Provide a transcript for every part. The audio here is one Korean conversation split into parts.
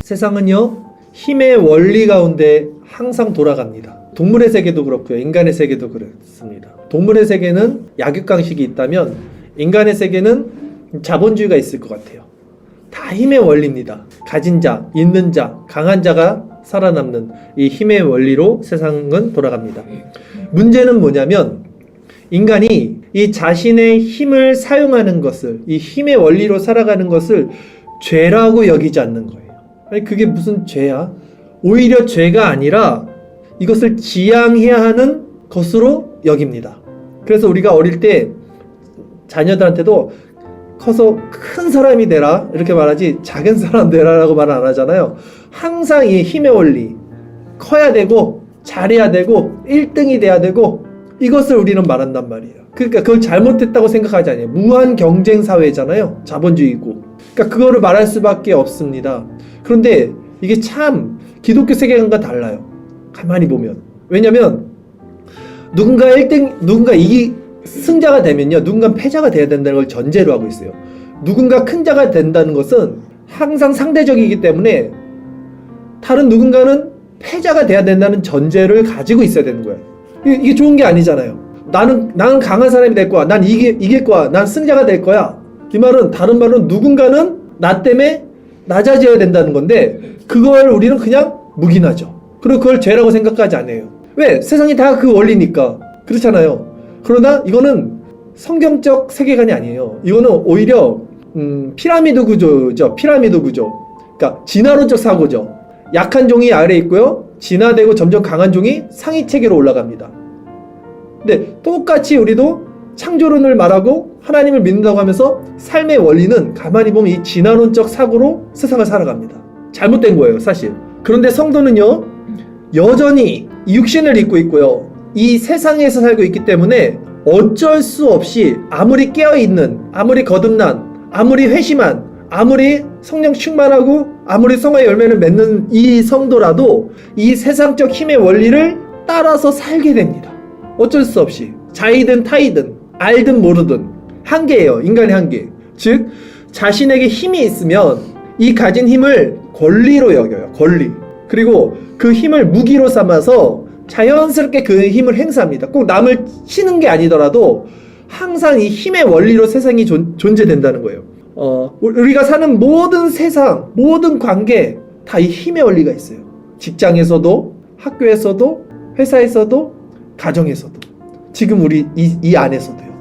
세상은요, 힘의 원리 가운데 항상 돌아갑니다. 동물의 세계도 그렇고요, 인간의 세계도 그렇습니다. 동물의 세계는 약육강식이 있다면 인간의 세계는 자본주의가 있을 것 같아요. 다 힘의 원리입니다. 가진 자, 있는 자, 강한 자가 살아남는 이 힘의 원리로 세상은 돌아갑니다. 문제는 뭐냐면 인간이 이 자신의 힘을 사용하는 것을, 이 힘의 원리로 살아가는 것을 죄라고 여기지 않는 거예요. 아니, 그게 무슨 죄야? 오히려 죄가 아니라 이것을 지양해야 하는 것으로 여깁니다. 그래서 우리가 어릴 때 자녀들한테도 커서 큰 사람이 되라 이렇게 말하지 작은 사람 되라라고 말 안 하잖아요. 항상 이 힘의 원리, 커야 되고 잘해야 되고 1등이 돼야 되고 이것을 우리는 말한단 말이에요. 그러니까 그걸 잘못했다고 생각하지 않아요. 무한 경쟁 사회잖아요. 자본주의고. 그러니까 그거를 말할 수밖에 없습니다. 그런데 이게 참 기독교 세계관과 달라요. 가만히 보면. 왜냐면 누군가 1등, 누군가 승자가 되면요, 누군가 패자가 돼야 된다는 걸 전제로 하고 있어요. 누군가 큰 자가 된다는 것은 항상 상대적이기 때문에 다른 누군가는 패자가 돼야 된다는 전제를 가지고 있어야 되는 거예요. 이게 좋은 게 아니잖아요. 나는 강한 사람이 될 거야. 난 이길 거야. 난 승자가 될 거야. 이 말은, 다른 말은 누군가는 나 때문에 낮아져야 된다는 건데 그걸 우리는 그냥 묵인하죠. 그리고 그걸 죄라고 생각하지 않아요. 왜? 세상이 다 그 원리니까. 그렇잖아요. 그러나 이거는 성경적 세계관이 아니에요. 이거는 오히려 피라미드 구조죠. 피라미드 구조. 그러니까 진화론적 사고죠. 약한 종이 아래에 있고요, 진화되고 점점 강한 종이 상위 체계로 올라갑니다. 근데 똑같이 우리도 창조론을 말하고 하나님을 믿는다고 하면서 삶의 원리는 가만히 보면 이 진화론적 사고로 세상을 살아갑니다. 잘못된 거예요, 사실. 그런데 성도는요, 여전히 육신을 입고 있고요, 이 세상에서 살고 있기 때문에 어쩔 수 없이 아무리 깨어있는, 아무리 거듭난, 아무리 회심한, 아무리 성령 충만하고 아무리 성화의 열매를 맺는 이 성도라도 이 세상적 힘의 원리를 따라서 살게 됩니다. 어쩔 수 없이. 자이든 타이든 알든 모르든 한계예요. 인간의 한계. 즉 자신에게 힘이 있으면 이 가진 힘을 권리로 여겨요. 권리. 그리고 그 힘을 무기로 삼아서 자연스럽게 그 힘을 행사합니다. 꼭 남을 치는 게 아니더라도 항상 이 힘의 원리로 세상이 존재된다는 거예요. 우리가 사는 모든 세상, 모든 관계 다 이 힘의 원리가 있어요. 직장에서도, 학교에서도, 회사에서도, 가정에서도, 지금 우리 이 안에서도요.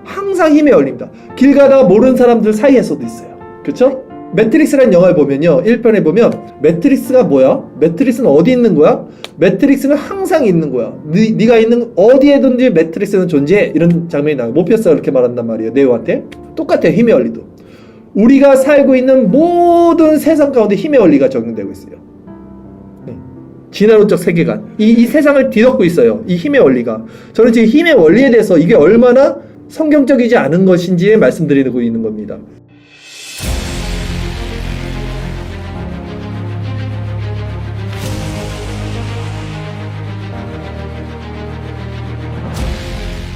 항상 힘의 원리입니다. 길 가다가 모르는 사람들 사이에서도 있어요. 그렇죠? 매트릭스라는 영화를 보면요, 1편에 보면 매트릭스가 뭐야? 매트릭스는 어디 있는 거야? 매트릭스는 항상 있는 거야. 네가 있는 어디에든지 매트릭스는 존재해. 이런 장면이 나와요. 모피어스가 그렇게 말한단 말이에요, 네오한테. 똑같아요, 힘의 원리도. 우리가 살고 있는 모든 세상 가운데 힘의 원리가 적용되고 있어요. 진화론적 세계관. 이 세상을 뒤덮고 있어요, 이 힘의 원리가. 저는 지금 힘의 원리에 대해서 이게 얼마나 성경적이지 않은 것인지 말씀드리고 있는 겁니다.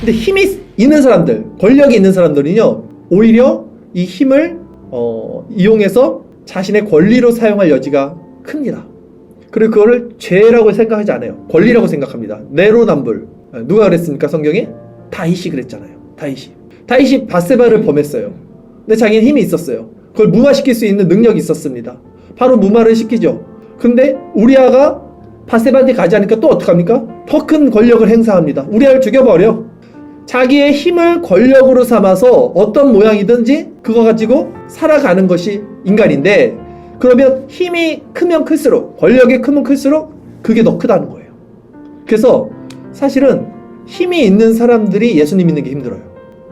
근데 힘이 있는 사람들, 권력이 있는 사람들은요, 오히려 이 힘을 이용해서 자신의 권리로 사용할 여지가 큽니다. 그리고 그거를 죄라고 생각하지 않아요. 권리라고 생각합니다. 내로남불. 누가 그랬습니까, 성경에? 다윗이 그랬잖아요. 다윗이 밧세바를 범했어요. 근데 자기는 힘이 있었어요. 그걸 무마시킬 수 있는 능력이 있었습니다. 바로 무마를 시키죠. 근데 우리아가 밧세바한테 가지 않으니까 또 어떡합니까? 더 큰 권력을 행사합니다. 우리아를 죽여버려. 자기의 힘을 권력으로 삼아서 어떤 모양이든지 그거 가지고 살아가는 것이 인간인데, 그러면 힘이 크면 클수록, 권력이 크면 클수록 그게 더 크다는 거예요. 그래서 사실은 힘이 있는 사람들이 예수님 믿는 게 힘들어요.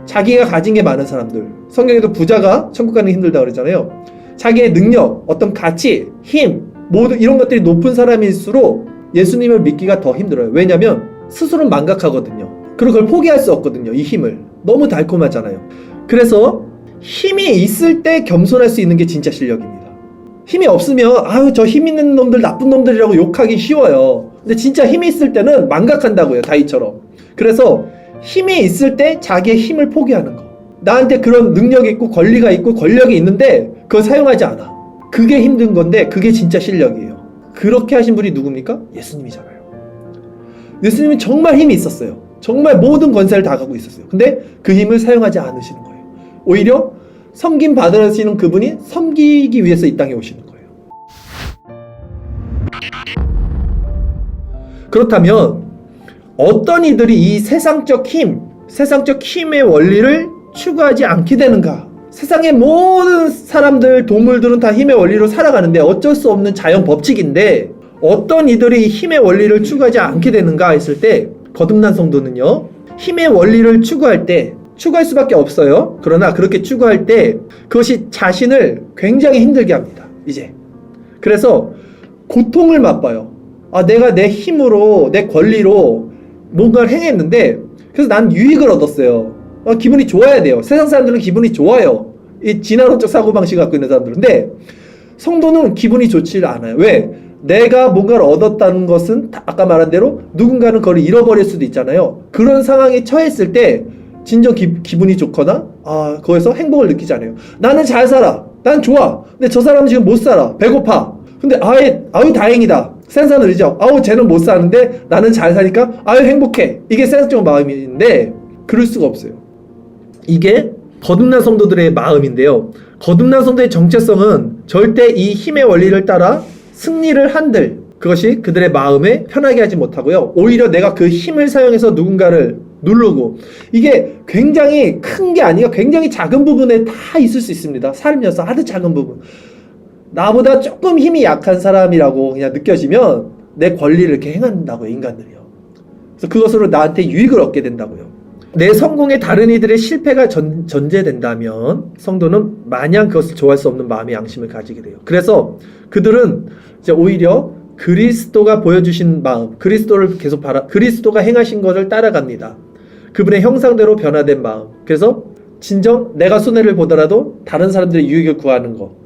자기가 가진 게 많은 사람들, 성경에도 부자가 천국 가는 게 힘들다고 그러잖아요. 자기의 능력, 어떤 가치, 힘, 모든 이런 것들이 높은 사람일수록 예수님을 믿기가 더 힘들어요. 왜냐하면 스스로는 망각하거든요. 그리고 그걸 포기할 수 없거든요. 이 힘을. 너무 달콤하잖아요. 그래서 힘이 있을 때 겸손할 수 있는 게 진짜 실력입니다. 힘이 없으면 아유, 저 힘 있는 놈들 나쁜 놈들이라고 욕하기 쉬워요. 근데 진짜 힘이 있을 때는 망각한다고요, 다윗처럼. 그래서 힘이 있을 때 자기의 힘을 포기하는 거. 나한테 그런 능력이 있고 권리가 있고 권력이 있는데 그걸 사용하지 않아. 그게 힘든 건데 그게 진짜 실력이에요. 그렇게 하신 분이 누굽니까? 예수님이잖아요. 예수님은 정말 힘이 있었어요. 정말 모든 권세를 다 갖고 있었어요. 근데 그 힘을 사용하지 않으시는 거예요. 오히려 섬김 받으시는 그분이 섬기기 위해서 이 땅에 오시는 거예요. 그렇다면 어떤 이들이 이 세상적 힘의 원리를 추구하지 않게 되는가? 세상의 모든 사람들, 동물들은 다 힘의 원리로 살아가는데 어쩔 수 없는 자연 법칙인데 어떤 이들이 힘의 원리를 추구하지 않게 되는가 했을 때 거듭난 성도는요, 힘의 원리를 추구할 수밖에 없어요. 그러나 그렇게 추구할 때 그것이 자신을 굉장히 힘들게 합니다. 이제 그래서 고통을 맛봐요. 내가 내 힘으로, 내 권리로 뭔가를 행했는데 그래서 난 유익을 얻었어요. 기분이 좋아야 돼요. 세상 사람들은 기분이 좋아요. 이 진화론적 사고방식 갖고 있는 사람들은. 근데 성도는 기분이 좋지 않아요. 왜? 내가 뭔가를 얻었다는 것은 아까 말한 대로 누군가는 그걸 잃어버릴 수도 있잖아요. 그런 상황에 처했을 때 진정 기분이 좋거나 거기서 행복을 느끼지 않아요. 나는 잘 살아. 난 좋아. 근데 저 사람은 지금 못 살아. 배고파. 근데 아유 다행이다. 센서는 의죠. 쟤는 못 사는데 나는 잘 사니까 행복해. 이게 센서적 마음인데 그럴 수가 없어요. 이게 거듭난 성도들의 마음인데요. 거듭난 성도의 정체성은 절대 이 힘의 원리를 따라 승리를 한들 그것이 그들의 마음에 편하게 하지 못하고요. 오히려 내가 그 힘을 사용해서 누군가를 누르고, 이게 굉장히 큰 게 아니라 굉장히 작은 부분에 다 있을 수 있습니다. 살면서 아주 작은 부분. 나보다 조금 힘이 약한 사람이라고 그냥 느껴지면 내 권리를 이렇게 행한다고요, 인간들이요. 그래서 그것으로 나한테 유익을 얻게 된다고요. 내 성공에 다른 이들의 실패가 전제된다면 성도는 마냥 그것을 좋아할 수 없는 마음의 양심을 가지게 돼요. 그래서 그들은 이제 오히려 그리스도가 보여주신 마음, 그리스도를 계속 그리스도가 행하신 것을 따라갑니다. 그분의 형상대로 변화된 마음. 그래서 진정 내가 손해를 보더라도 다른 사람들의 유익을 구하는 거.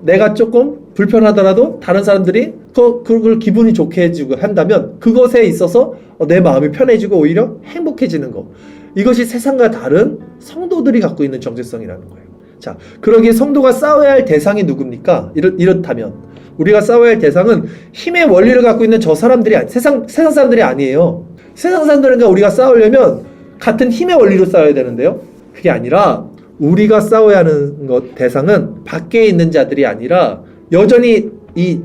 내가 조금 불편하더라도 다른 사람들이 그걸 기분이 좋게 해주고 한다면 그것에 있어서 내 마음이 편해지고 오히려 행복해지는 거. 이것이 세상과 다른 성도들이 갖고 있는 정체성이라는 거예요. 자, 그러기에 성도가 싸워야 할 대상이 누굽니까? 이렇다면 우리가 싸워야 할 대상은 힘의 원리를 갖고 있는 저 사람들이 세상 사람들이 아니에요. 세상 사람들과 우리가 싸우려면 같은 힘의 원리로 싸워야 되는데요. 그게 아니라 우리가 싸워야 하는 대상은 밖에 있는 자들이 아니라 여전히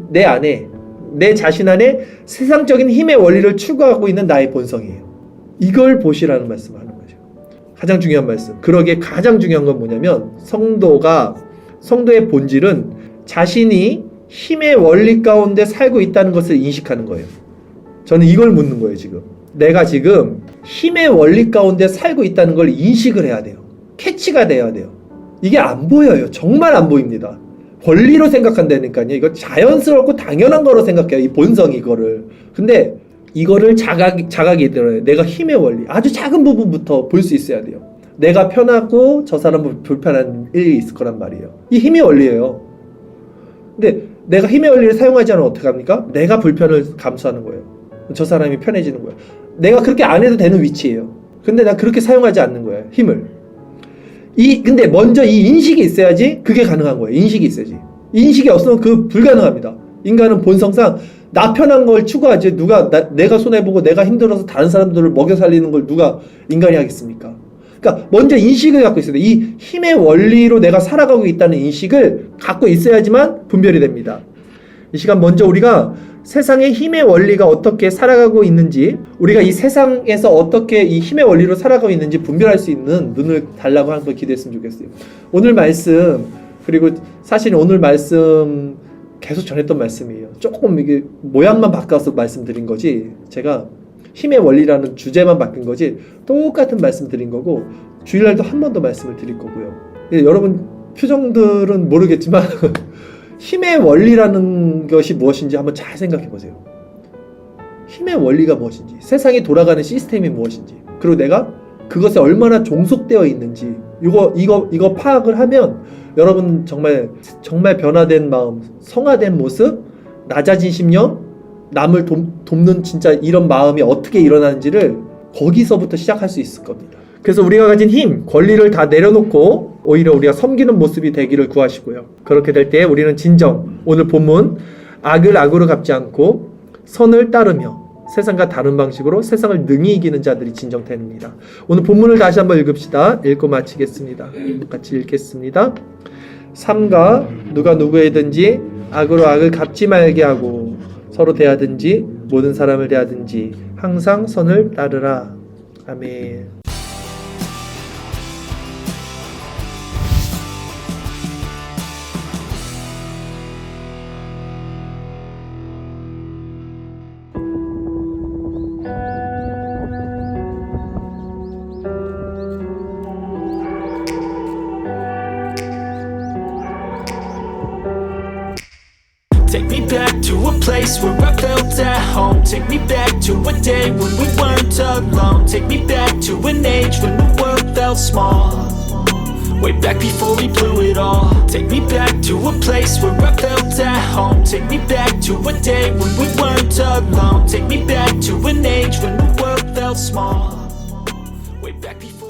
내 안에, 내 자신 안에 세상적인 힘의 원리를 추구하고 있는 나의 본성이에요. 이걸 보시라는 말씀을 하는 거죠. 가장 중요한 말씀. 그러기에 가장 중요한 건 뭐냐면 성도의 본질은 자신이 힘의 원리 가운데 살고 있다는 것을 인식하는 거예요. 저는 이걸 묻는 거예요, 지금. 내가 지금 힘의 원리 가운데 살고 있다는 걸 인식을 해야 돼요. 캐치가 돼야 돼요. 이게 안 보여요. 정말 안 보입니다. 권리로 생각한다니까요. 이거 자연스럽고 당연한 거로 생각해요. 이 본성이 이거를. 근데 이거를 자각이 들어요. 내가 힘의 원리. 아주 작은 부분부터 볼 수 있어야 돼요. 내가 편하고 저 사람은 불편한 일이 있을 거란 말이에요. 이 힘의 원리예요. 근데 내가 힘의 원리를 사용하지 않으면 어떻게 합니까? 내가 불편을 감수하는 거예요. 저 사람이 편해지는 거예요. 내가 그렇게 안 해도 되는 위치예요. 근데 난 그렇게 사용하지 않는 거예요. 힘을. 근데 먼저 이 인식이 있어야지 그게 가능한 거예요. 인식이 있어야지. 인식이 없으면 그 불가능합니다. 인간은 본성상 나 편한 걸 추구하지 내가 손해보고 내가 힘들어서 다른 사람들을 먹여 살리는 걸 누가 인간이 하겠습니까? 그러니까 먼저 인식을 갖고 있어야 돼요. 이 힘의 원리로 내가 살아가고 있다는 인식을 갖고 있어야지만 분별이 됩니다. 이 시간 먼저 우리가 세상의 힘의 원리가 어떻게 살아가고 있는지, 우리가 이 세상에서 어떻게 이 힘의 원리로 살아가고 있는지 분별할 수 있는 눈을 달라고 하는 걸 기도했으면 좋겠어요. 오늘 말씀, 그리고 사실 오늘 말씀 계속 전했던 말씀이에요. 조금 이게 모양만 바꿔서 말씀드린 거지, 제가 힘의 원리라는 주제만 바뀐 거지 똑같은 말씀 드린 거고, 주일날도 한 번 더 말씀을 드릴 거고요. 여러분 표정들은 모르겠지만 힘의 원리라는 것이 무엇인지 한번 잘 생각해 보세요. 힘의 원리가 무엇인지, 세상이 돌아가는 시스템이 무엇인지, 그리고 내가 그것에 얼마나 종속되어 있는지, 이거 파악을 하면 여러분 정말 변화된 마음, 성화된 모습, 낮아진 심령, 남을 돕는 진짜 이런 마음이 어떻게 일어나는지를 거기서부터 시작할 수 있을 겁니다. 그래서 우리가 가진 힘, 권리를 다 내려놓고 오히려 우리가 섬기는 모습이 되기를 구하시고요. 그렇게 될 때 우리는 진정 오늘 본문 악을 악으로 갚지 않고 선을 따르며 세상과 다른 방식으로 세상을 능히 이기는 자들이 진정됩니다. 오늘 본문을 다시 한번 읽읍시다. 읽고 마치겠습니다. 같이 읽겠습니다. 삼가 누가 누구에든지 악으로 악을 갚지 말게 하고 서로 대하든지 모든 사람을 대하든지 항상 선을 따르라. 아멘. Take me back to a place where I felt at home. Take me back to a day when we weren't alone. Take me back to an age when the world felt small. Way back before we blew it all. Take me back to a place where I felt at home. Take me back to a day when we weren't alone. Take me back to an age when the world felt small. Way back before